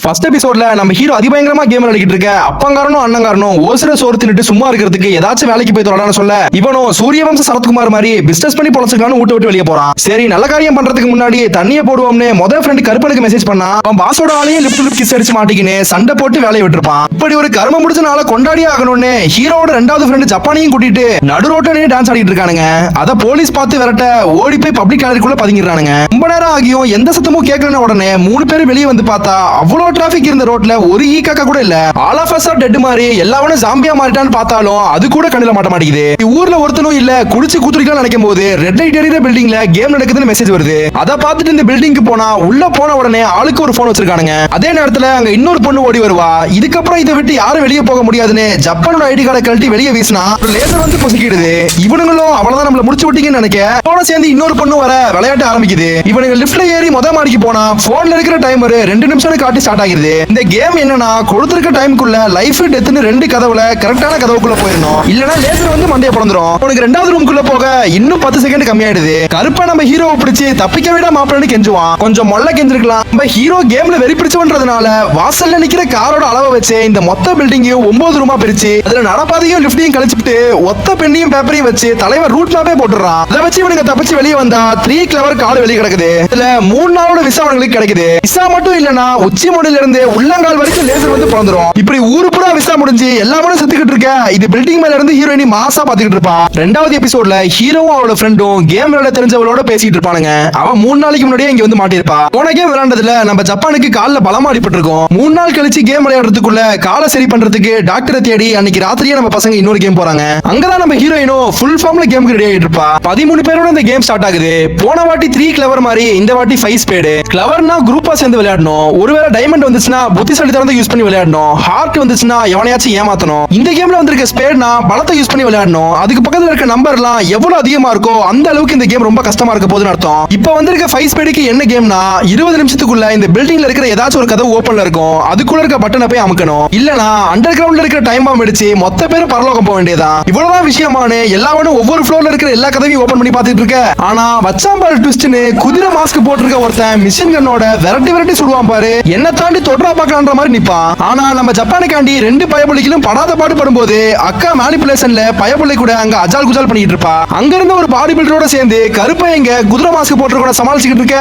First எபிசோட்ல நம்ம hero அதிபயங்கரமா game விளையாடிட்டு இருக்க அப்பங்காரனும் அண்ணங்காரனும் ஓசிர சோறு தின்னுட்டு சும்மா இருக்கிறதுக்கு ஏதாச்சும் வேலைக்கு போய் தொடரான்னு சொல்ல இவனும் சூரியவம்ச சரத்குமார் மாதிரி பிசினஸ் பண்ணி பொழச்சுக்கான்னு விட்டு விட்டு வெளியே போறான். சரி நல்ல காரியம் பண்றதுக்கு முன்னாடி தண்ணியை போடுவோம்னு முதல் ஃப்ரெண்ட் கருப்பனுக்கு மெசேஜ் பண்ணா அவன் பாஸோட ஆளையும் லிப்ட் கிஸ் அடிச்சு மாட்டிக்கின்னு சண்டை போட்டு வேலையை விட்டுருப்பான். இப்படி ஒரு கர்ம முடிச்சனால கொண்டாடியே ஆகணும்னு ஹீரோட ரெண்டாவது ஃப்ரெண்ட் ஜப்பானையும் கூட்டிட்டு நடு ரோட்டனே டான்ஸ் ஆடிட்டு இருக்கானுங்க. அத போலீஸ் பார்த்து விரட்ட ஓடி போய் பப்ளிக் கேலரிக்குள்ள பதுங்கிடுறானுங்க. ரொம்ப நேரம் ஆகியும் எந்த சத்தமும் கேட்கலன்னு உடனே 3 பேர் வெளியே வந்து பார்த்தா அவ்வளவு டிராபிக் இருந்த ரோட்ல ஒரு ஈ காக்கா கூட இல்ல. All of us are dead மாதிரி எல்லாவனும் ஜாம்பியா மாறிட்டான்னு பார்த்தாலும் அது கூட கண்ணில மாட்ட மாட்டேங்குது. ஊர்ல ஒருத்தனும் இல்ல குடிச்சு கூத்துரிக்கலாம் நினைக்கும் போது ரெட் லைட் எரியுற பில்டிங்ல கேம் நடக்குதுன்னு மெசேஜ் வருது. அத பார்த்துட்டு இந்த பில்டிங்க்கு போனா உள்ள போன உடனே ஆளுக்கு ஒரு போன் வச்சிருக்கானுங்க. அதே நேரத்துல அங்க இன்னொரு பொண்ணு ஓடி வருவா. இதுக்கப்புறம் இதை விட்டு யாரும் வெளியே போக முடியாதுன்னு ஜப்பானோட ஐடி கார்டை கழட்டி வெளியே வீசினா ஒரு லேசர் வந்து பொசுக்கிடுது. இவனுங்களும் அவ்வளவுதான் நம்மள முடிச்சு விட்டீங்கன்னு நினைக்க போன சேர்ந்து இன்னொரு பொண்ணு வர விளையாட்டு ஆரம்பிக்குது. இவனுங்க லிப்ட்ல ஏறி முத மாடிக்கு போனா போன்ல இருக்கிற டைமர் 2 நிமிஷம் காட்டி ஸ்டார்ட் ஆகிருது. இந்த கேம் என்னன்னா கொடுத்திருக்க டைமுக்குள்ள லைஃப் டெத்னு 2 கதவுல கரெக்டான கதவுக்குள்ள போயிடணும். இல்லனா லேசர் வந்து மண்டைய பொளந்துரும். உனக்கு ரெண்டாவது ரூமுக்குள்ள போக இன்னும் 10 செகண்ட் கம்மியாயிடுது. கருப்பா நம்ம ஹீரோவை பிடிச்சு தப்பிக்க விட மாப்பிள்ளன்னு கெஞ்சுவான். கொஞ்சம் மொல்ல கெஞ்சிருக்கலாம். நம்ம ஹீரோ கேம்ல வெறி பிடிச்சவன்றதுனால வாசல்ல நிக்கிற காரோட அளவை வச்சு இந்த மொத்த பில்டிங்கையும் 9 ரூமா பிரிச்சு அதுல நடப்பாதையும் லிப்டையும் கழிச்சுட்டு ஒத்த பெண்ணையும் பேப்பரையும் வச்சு தலைவர் ரூட் மேப்பே போட்டுறான். அதை வச்சு இவனுக்கு தப்பிச்சு வெளியே வந்தா 3 கிளவர் கால் வெளியே கிடக்குது. இதுல 3 நாளோட விசா அவங்களுக்கு கிடைக்குது. விசா மட்டும் இல்லனா உச்சி மோடில இருந்து உள்ளங்கால் வரைக்கும் லேசர் வந்து பிறந்துரும். இப்படி ஊரு பூரா விசா முடிஞ்சு எல்லாமே செத்துக்கிட்டு இருக்க இது பில்டிங் மேல இருந்து ஹீரோயினி மாசா பாத்துக்கிட்டு இருப்பா. ரெண்டாவது எபிசோட்ல ஹீரோவும் அவளோட ஃப்ரெண்டும் கேம் விளையாட தெரிஞ்சவளோட பேசிட்டு இருப்பானுங்க. அவன் 3 நாளைக்கு முன்னாடியே இங்க வந்து மாட்டிருப்பா. போன கேம் விளையாண்டதுல நம்ம ஜப்பானுக்கு கால்ல பலமா அடிபட்டு இருக்கோம். 3 நாள் கழிச்சு கேம் விளையாடுறதுக்குள்ள காலை சரி பண்றதுக்கு டாக்டரை தேடி அன்னைக்கு ராத்திரியே நம்ம பசங்க இன்னொரு கேம் போறாங்க. அங்கதான் நம்ம ஹீரோயினும் ஃபுல் ஃபார்ம்ல கேமுக்கு ரெடி ஆயிட்டு இருப்பா. 13 பேரோட இந்த கேம் ஸ்டார்ட் ஆகுது. போன வாட்டி 3 கிளவர் மாதிரி இந்த வாட்டி 5 ஸ்பேடு. கிளவர்னா குரூப்பா சேர்ந்து விளையாடணும். ஒருவேளை டைமண்ட் வந்துச்சுன்னா புத்திசாலித்தனத்தை யூஸ் பண்ணி விளையாடணும். ஹார்ட் வந்துச்சுன்னா எவனையாச்சும் ஏமாத்தணும். இந்த கேம்ல வந்திருக்க ஸ்பேட்னா பலத்தை யூஸ் பண்ணி விளையாடணும். அதுக்கு பக்கத்துல இருக்க நம்பர்லாம் எவ்வளவு அதிகமா இருக்கோ அந்த அளவுக்கு இந்த கேம் ரொம்ப கஷ்டமா இருக்க போதுன்னு அர்த்தம். இப்போ வந்திருக்க 5 ஸ்பேடுக்கு என்ன கேம்னா 20 நிமிஷத்துக்குள்ள இந்த பில்டிங்ல இருக்கிற ஏதாச்சும் ஒரு கதவு ஓபன்ல இருக்கும். அதுக்குள்ள இருக்க பட்டனை போய் அமுக்கணும். இல்லனா அண்டர் கிரவுண்ட்ல இருக்கிற டைம் பாம் அடிச்சு மொத்த பேரும் பரலோகம் போக வேண்டியதான். இவ்வளவுதான் விஷயமானு எல்லாவனும் ஒவ்வொரு ஃப்ளோர்ல இருக்கிற எல்லா கதவையும் ஓபன் பண்ணி பார்த்துட்டு இருக்க. ஆனா வச்சாம்பாரு ட்விஸ்ட்னு குதிரை மாஸ்க் போட்டிருக்க ஒருத்தன் மிஷின் கன்னோட விரட்டி சுடுவான் பாரு. என்ன தாண்டி தொடரா பார்க்கலான்ற மாதிரி நிப்பான். ஆனா நம்ம ஜப்பானுக்காண்டி 2 பயபுள்ளிகளும் படாத பாடு படும்போது அக்கா மேனிபுலேஷன்ல பயபுள்ளை கூட அங்க அஜால் குஜால் பண்ணிட்டு இருப்பா. அங்க இருந்த ஒரு பாடி பில்டரோட சேர்ந்து கருப்பையங்க குதிரை மாஸ்க் போட்டிருக்க சமாளிச்சுக்கிட்டு இருக்க.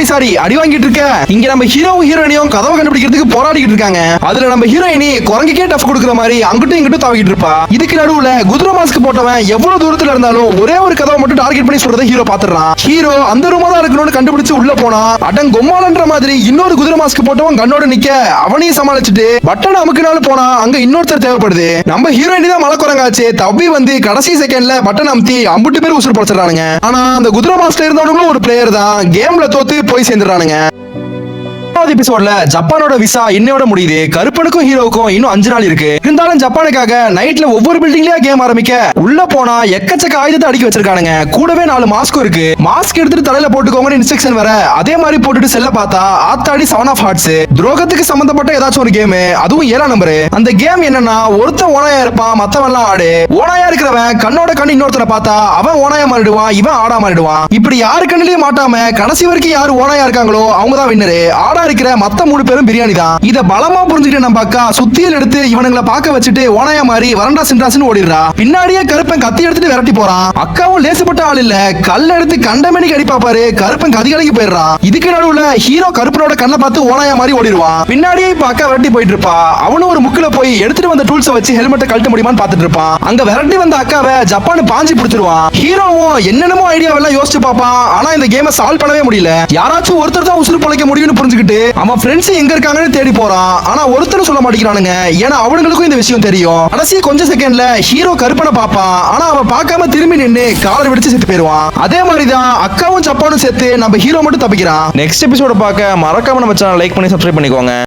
சாரி அடி வாங்கிட்டு இருக்க. இங்க நம்ம ஹீரோவும் ஹீரோயினியும் கதவை கண்டுபிடிக்கிறதுக்கு போராடிக்கிட்டு இருக்காங்க. அதுல நம்ம ஹீரோயினி குரங்குக்கே டஃப் கொடுக்குற மாதிரி அங்கிட்டும் இங்கிட்டும் தாவிக்கிட்டு இருப்பா. இதுக்கு நடுவுல குதிரை மாஸ்க் போட்டவன் எவ்வளவு தூரத்துல இருந்தாலும் ஒரே ஒரு கதவை மட்டும் டார்கெட் பண்ணி சொல்றதை ஹீரோ பாத்துறான். ஹீரோ அந்த ரூமா தான் இருக்கணும்னு கண்டுபிடிச்சு உள்ள போனா அடங்கொம்மாலன்ற மாதிரி இன்னொரு குதிரை மாஸ்க் போட்டவன் கண்ணோட நிக்க அவனையும் சமாளிச்சுட்டு பட்டன் அமுக்கினாலும் போனா அங்க இன்னொருத்தர் தேவைப்படுது. நம்ம ஹீரோயினி தான் மலை குரங்காச்சு தப்பி வந்து கடைசி செகண்ட்ல பட்டன் அமுத்தி அம்புட்டு பேர் உசுறு படைச்சிடறானுங்க. ஆனா அந்த குதிரை மாஸ்க்ல இருந்தவங்களும் ஒரு பிளேயர் தான் கேம்ல தோத்து போய் சேர்ந்துடுறானுங்க. எபிசோட்ல ஜப்பானோட விசா இன்னையோட முடியுது. கருப்பனுக்கும் ஹீரோவுக்கும் இன்னும் 5 நாள் இருக்கு. இருந்தாலும் ஜப்பானுக்காக நைட்ல ஒவ்வொரு பில்டிங்லயா கேம் ஆரம்பிக்க உள்ள போனா எக்கச்சக்க ஆயுதத்தை அடிக்க வச்சிருக்கானுங்க. கூடவே 4 மாஸ்க்கும் இருக்கு. மாஸ்க் எடுத்துட்டு தலையில போட்டுக்கோங்கன்னு இன்ஸ்ட்ரக்ஷன் வர அதே மாதிரி போட்டுட்டு செல்ல பார்த்தா ஆத்தாடி 7 ஆஃப் ஹார்ட்ஸ் துரோகத்துக்கு சம்பந்தப்பட்ட ஏதாச்சும் ஒரு கேம். அதுவும் 7ஆம் நம்பர். அந்த கேம் என்னன்னா ஒருத்தன் ஓனாயா இருப்பான் மத்தவன்லாம் ஆடு. ஓனாயா இருக்கிறவன் கண்ணோட கண்ணு இன்னொருத்தனை பார்த்தா அவன் ஓனாயா மாறிடுவான் இவன் ஆடா மாறிடுவான். இப்படி யாரு கண்ணிலையும் மாட்டாம கடைசி வரைக்கும் யாரு ஓனாயா இருக்காங்களோ அவங்க தான் வின்னரு. ஆடா இருக்கிற மத்த 3 பேரும் பிரியாணி தான். இத பலமா புரிஞ்சுக்கிட்டு நம்ம அக்கா சுத்தியல் எடுத்து இவனுங்களை பார்க்க வச்சுட்டு ஓனாயா மாதிரி வரண்டா சின்ராஸ்னு ஓடிடுறா. பின்னாடியே கருப்பன் கத்தி எடுத்துட்டு விரட்டி போறான். அக்காவும் லேசுப்பட்ட ஆள் இல்ல. கல்ல எடுத்து கண்டமேனிக்கு அடி பாப்பாரு. கருப்பன் கதிகலங்கி போயிடுறான். இதுக்கு நடுவுல ஹீரோ கருப்பனோட கண்ணை பார்த்து ஓனாயா மாதிரி ஓடிடுவான். பின்னாடியே இப்ப அக்கா விரட்டி போயிட்டு இருப்பா. அவனும் ஒரு முக்குல போய் எடுத்துட்டு வந்த டூல்ஸை வச்சு ஹெல்மெட்டை கழட்ட முடியுமான்னு பார்த்துட்டு இருப்பான். அங்க விரட்டி வந்த அக்காவை ஜப்பான் பாஞ்சி பிடிச்சிருவான். ஹீரோவும் என்னென்னமோ ஐடியாவெல்லாம் யோசிச்சு பார்ப்பான். ஆனா இந்த கேமை சால்வ் பண்ணவே முடியல. யாராச்சும் ஒருத்தர் தான் உசுறு பிழைக்க முடியும்னு புரிஞ்சுக்கிட்டு அவன் ஃப்ரெண்ட்ஸ் எங்க இருக்காங்கன்னு தேடி போறான். ஆனா ஒருத்தரும் சொல்ல மாட்டேங்கிறானுங்க. ஏன்னா அவங்களுக்கும் இந்த விஷயம் தெரியும். கடைசி கொஞ்ச செகண்ட்ல ஹீரோ கருப்பனை பாப்பான். ஆனா அவன் பார்க்காம திரும்பி நின்னு காலர் வெடிச்சு செத்து போயிருவான். அதே மாதிரி தான் அக்காவும் ஜப்பானும் சேர்த்து நம்ம ஹீரோ மட்டும் தப்பிக்கிறான். நெக்ஸ்ட் எபிசோட பார்க்க மறக்காம நம்ம சேனலை லைக் பண்ணி சப்ஸ்கிரைப் பண்ணிக்கோங்க.